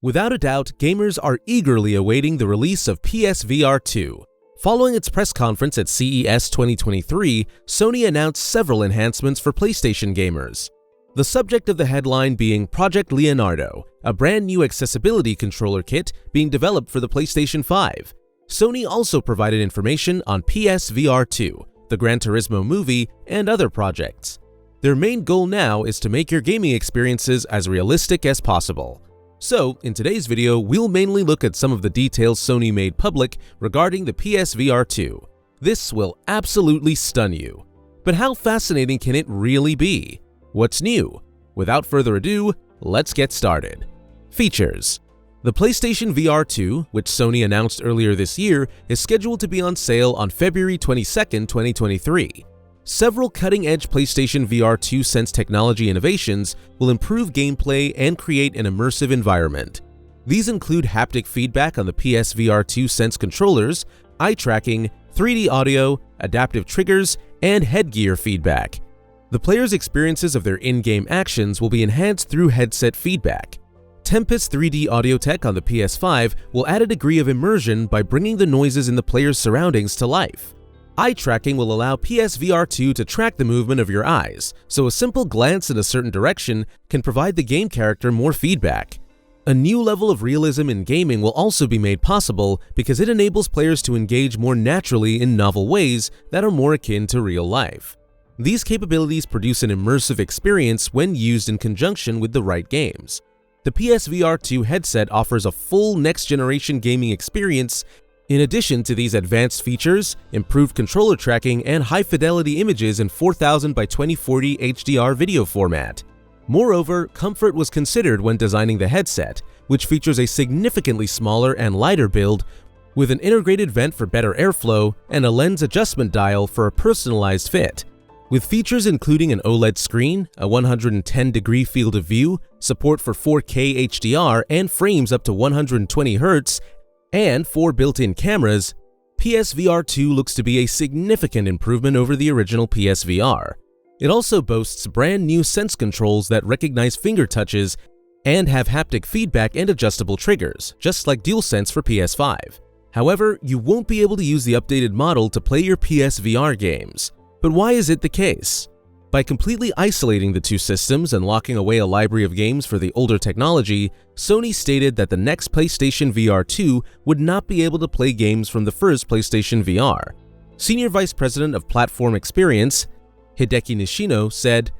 Without a doubt, gamers are eagerly awaiting the release of PSVR2. Following its press conference at CES 2023, Sony announced several enhancements for PlayStation gamers. The subject of the headline being Project Leonardo, a brand new accessibility controller kit being developed for the PlayStation 5. Sony also provided information on PSVR2, the Gran Turismo movie, and other projects. Their main goal now is to make your gaming experiences as realistic as possible. So, in today's video, we'll mainly look at some of the details Sony made public regarding the PSVR2. This will absolutely stun you. But how fascinating can it really be? What's new? Without further ado, let's get started. Features. The PlayStation VR2, which Sony announced earlier this year, is scheduled to be on sale on February 22, 2023. Several cutting-edge PlayStation VR2 Sense technology innovations will improve gameplay and create an immersive environment. These include haptic feedback on the PSVR2 Sense controllers, eye tracking, 3D audio, adaptive triggers, and headgear feedback. The player's experiences of their in-game actions will be enhanced through headset feedback. Tempest 3D audio tech on the PS5 will add a degree of immersion by bringing the noises in the player's surroundings to life. Eye tracking will allow PSVR2 to track the movement of your eyes, so a simple glance in a certain direction can provide the game character more feedback. A new level of realism in gaming will also be made possible because it enables players to engage more naturally in novel ways that are more akin to real life. These capabilities produce an immersive experience when used in conjunction with the right games. The PSVR2 headset offers a full next-generation gaming experience. In addition to these advanced features, improved controller tracking and high-fidelity images in 4000 by 2040 HDR video format. Moreover, comfort was considered when designing the headset, which features a significantly smaller and lighter build with an integrated vent for better airflow and a lens adjustment dial for a personalized fit. With features including an OLED screen, a 110-degree field of view, support for 4K HDR and frames up to 120 Hz, and 4 built-in cameras, PSVR2 looks to be a significant improvement over the original PSVR. It also boasts brand new Sense controls that recognize finger touches and have haptic feedback and adjustable triggers, just like DualSense for PS5. However, you won't be able to use the updated model to play your PSVR games. But why is it the case? By completely isolating the two systems and locking away a library of games for the older technology, Sony stated that the next PlayStation VR2 would not be able to play games from the first PlayStation VR. Senior Vice President of Platform Experience, Hideki Nishino, said,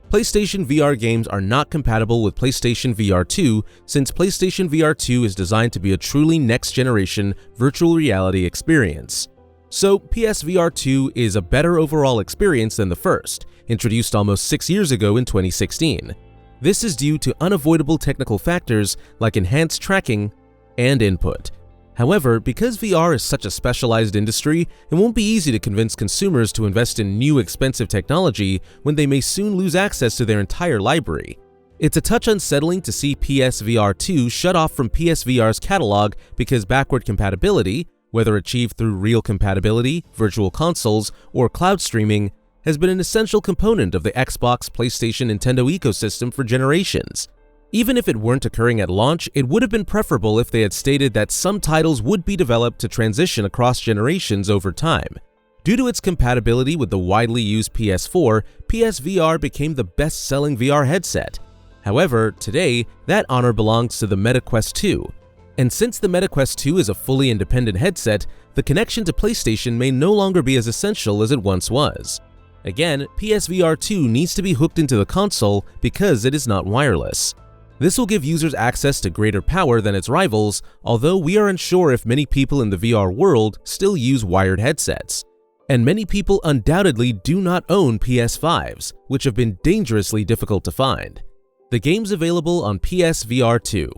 PlayStation VR games are not compatible with PlayStation VR2 since PlayStation VR2 is designed to be a truly next-generation virtual reality experience. So, PSVR2 is a better overall experience than the first, introduced almost 6 years ago in 2016. This is due to unavoidable technical factors like enhanced tracking and input. However, because VR is such a specialized industry, it won't be easy to convince consumers to invest in new expensive technology when they may soon lose access to their entire library. It's a touch unsettling to see PSVR2 shut off from PSVR's catalog because backward compatibility, whether achieved through real compatibility, virtual consoles, or cloud streaming, has been an essential component of the Xbox, PlayStation, Nintendo ecosystem for generations. Even if it weren't occurring at launch, it would have been preferable if they had stated that some titles would be developed to transition across generations over time. Due to its compatibility with the widely used PS4, PSVR became the best-selling VR headset. However, today, that honor belongs to the Meta Quest 2. And since the Meta Quest 2 is a fully independent headset, the connection to PlayStation may no longer be as essential as it once was. Again, PSVR2 needs to be hooked into the console because it is not wireless. This will give users access to greater power than its rivals, although we are unsure if many people in the VR world still use wired headsets. And many people undoubtedly do not own PS5s, which have been dangerously difficult to find. The games available on PSVR2.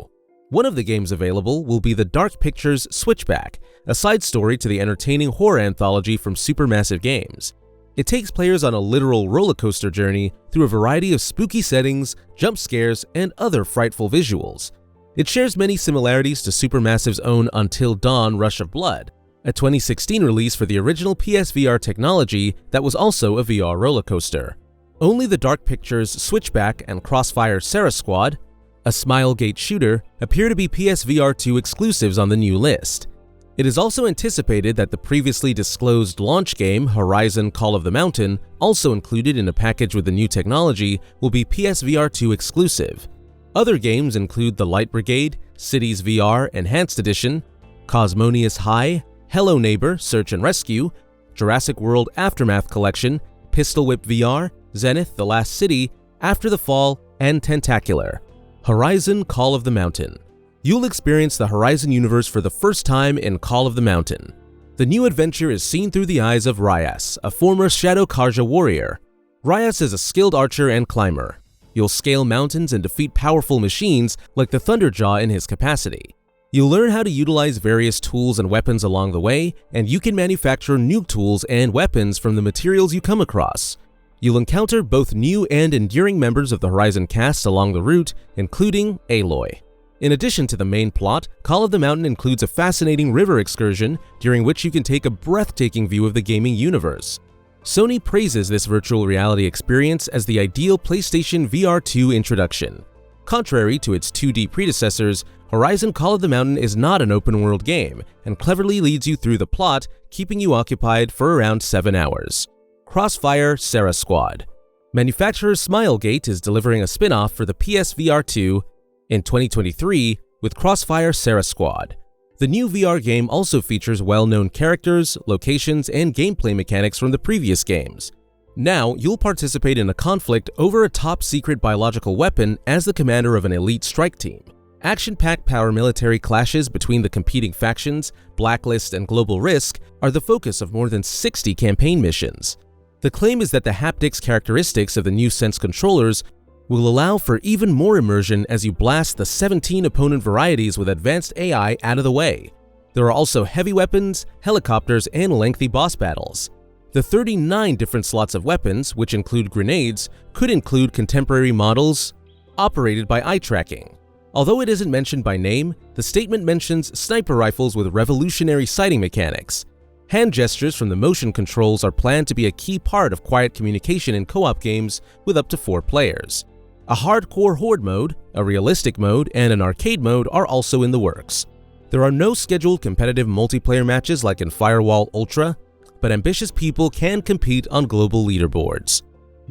One of the games available will be the Dark Pictures Switchback, a side story to the entertaining horror anthology from Supermassive Games. It takes players on a literal roller coaster journey through a variety of spooky settings, jump scares, and other frightful visuals. It shares many similarities to Supermassive's own Until Dawn Rush of Blood, a 2016 release for the original PSVR technology that was also a VR roller coaster. Only the Dark Pictures Switchback and Crossfire Sarah Squad, a Smilegate shooter, appear to be PSVR2 exclusives on the new list. It is also anticipated that the previously disclosed launch game Horizon Call of the Mountain, also included in a package with the new technology, will be PSVR2 exclusive. Other games include The Light Brigade, Cities VR Enhanced Edition, Cosmonious High, Hello Neighbor Search and Rescue, Jurassic World Aftermath Collection, Pistol Whip VR, Zenith The Last City, After the Fall, and Tentacular. Horizon Call of the Mountain. You'll experience the Horizon universe for the first time in Call of the Mountain. The new adventure is seen through the eyes of Ryas, a former Shadow Karja warrior. Ryas is a skilled archer and climber. You'll scale mountains and defeat powerful machines like the Thunderjaw in his capacity. You'll learn how to utilize various tools and weapons along the way, and you can manufacture new tools and weapons from the materials you come across. You'll encounter both new and enduring members of the Horizon cast along the route, including Aloy. In addition to the main plot, Call of the Mountain includes a fascinating river excursion during which you can take a breathtaking view of the gaming universe. Sony praises this virtual reality experience as the ideal PlayStation VR2 introduction. Contrary to its 2D predecessors, Horizon Call of the Mountain is not an open-world game and cleverly leads you through the plot, keeping you occupied for around 7 hours. Crossfire Sarah Squad. Manufacturer Smilegate is delivering a spin-off for the PSVR2 in 2023 with Crossfire Sarah Squad. The new VR game also features well-known characters, locations, and gameplay mechanics from the previous games. Now, you'll participate in a conflict over a top-secret biological weapon as the commander of an elite strike team. Action-packed paramilitary clashes between the competing factions, Blacklist and Global Risk, are the focus of more than 60 campaign missions. The claim is that the haptics characteristics of the new Sense controllers will allow for even more immersion as you blast the 17 opponent varieties with advanced AI out of the way. There are also heavy weapons, helicopters, and lengthy boss battles. The 39 different slots of weapons, which include grenades, could include contemporary models operated by eye tracking. Although it isn't mentioned by name, the statement mentions sniper rifles with revolutionary sighting mechanics. Hand gestures from the motion controls are planned to be a key part of quiet communication in co-op games with up to 4 players. A hardcore horde mode, a realistic mode, and an arcade mode are also in the works. There are no scheduled competitive multiplayer matches like in Firewall Ultra, but ambitious people can compete on global leaderboards.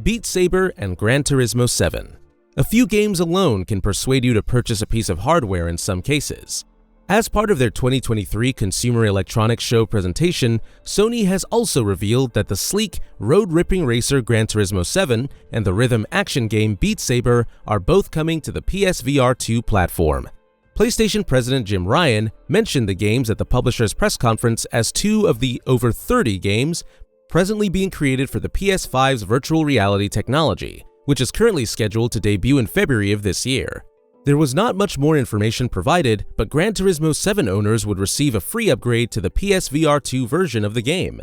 Beat Saber and Gran Turismo 7. A few games alone can persuade you to purchase a piece of hardware in some cases. As part of their 2023 Consumer Electronics Show presentation, Sony has also revealed that the sleek, road-ripping racer Gran Turismo 7 and the rhythm action game Beat Saber are both coming to the PSVR2 platform. PlayStation President Jim Ryan mentioned the games at the publisher's press conference as 2 of the over 30 games presently being created for the PS5's virtual reality technology, which is currently scheduled to debut in February of this year. There was not much more information provided, but Gran Turismo 7 owners would receive a free upgrade to the PSVR2 version of the game.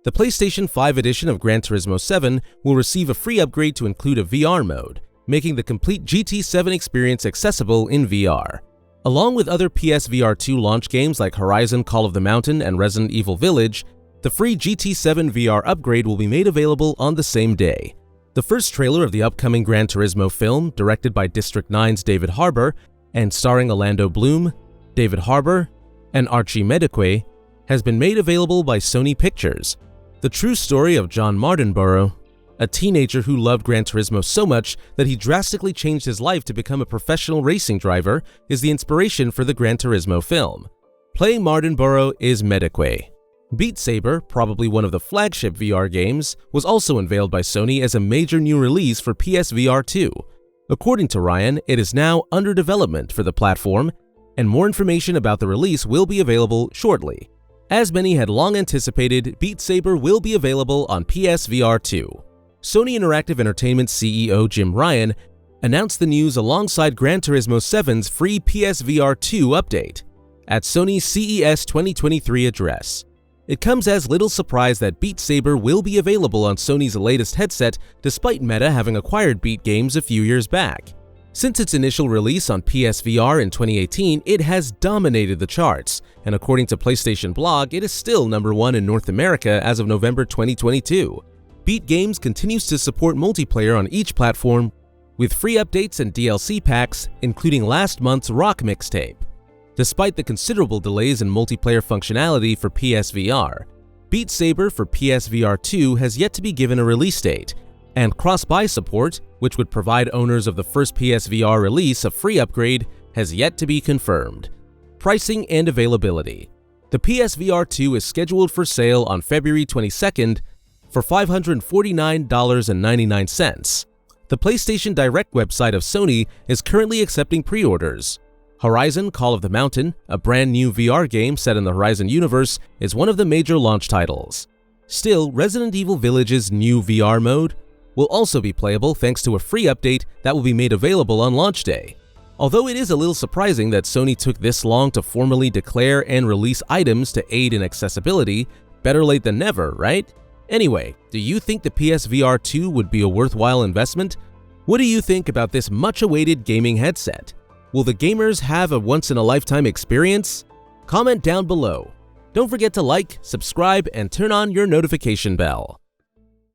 The PlayStation 5 edition of Gran Turismo 7 will receive a free upgrade to include a VR mode, making the complete GT7 experience accessible in VR. Along with other PSVR2 launch games like Horizon Call of the Mountain and Resident Evil Village, the free GT7 VR upgrade will be made available on the same day. The first trailer of the upcoming Gran Turismo film, directed by District 9's David Harbour and starring Orlando Bloom, David Harbour, and Archie Medique, has been made available by Sony Pictures. The true story of John Mardenborough, a teenager who loved Gran Turismo so much that he drastically changed his life to become a professional racing driver, is the inspiration for the Gran Turismo film. Playing Mardenborough is Medique. Beat Saber, probably one of the flagship VR games, was also unveiled by Sony as a major new release for PSVR2. According to Ryan, it is now under development for the platform, and more information about the release will be available shortly. As many had long anticipated, Beat Saber will be available on PSVR2. Sony Interactive Entertainment CEO Jim Ryan announced the news alongside Gran Turismo 7's free PSVR2 update at Sony's CES 2023 address. It comes as little surprise that Beat Saber will be available on Sony's latest headset despite Meta having acquired Beat Games a few years back. Since its initial release on PSVR in 2018, it has dominated the charts, and according to PlayStation Blog, it is still #1 in North America as of November 2022. Beat Games continues to support multiplayer on each platform with free updates and DLC packs, including last month's Rock mixtape. Despite the considerable delays in multiplayer functionality for PSVR, Beat Saber for PSVR2 has yet to be given a release date, and cross-buy support, which would provide owners of the first PSVR release a free upgrade, has yet to be confirmed. Pricing and availability. The PSVR2 is scheduled for sale on February 22nd for $549.99. The PlayStation Direct website of Sony is currently accepting pre-orders. Horizon Call of the Mountain, a brand new VR game set in the Horizon universe, is one of the major launch titles. Still, Resident Evil Village's new VR mode will also be playable thanks to a free update that will be made available on launch day. Although it is a little surprising that Sony took this long to formally declare and release items to aid in accessibility, better late than never, right? Anyway, do you think the PSVR 2 would be a worthwhile investment? What do you think about this much-awaited gaming headset? Will the gamers have a once-in-a-lifetime experience? Comment down below. Don't forget to like, subscribe, and turn on your notification bell.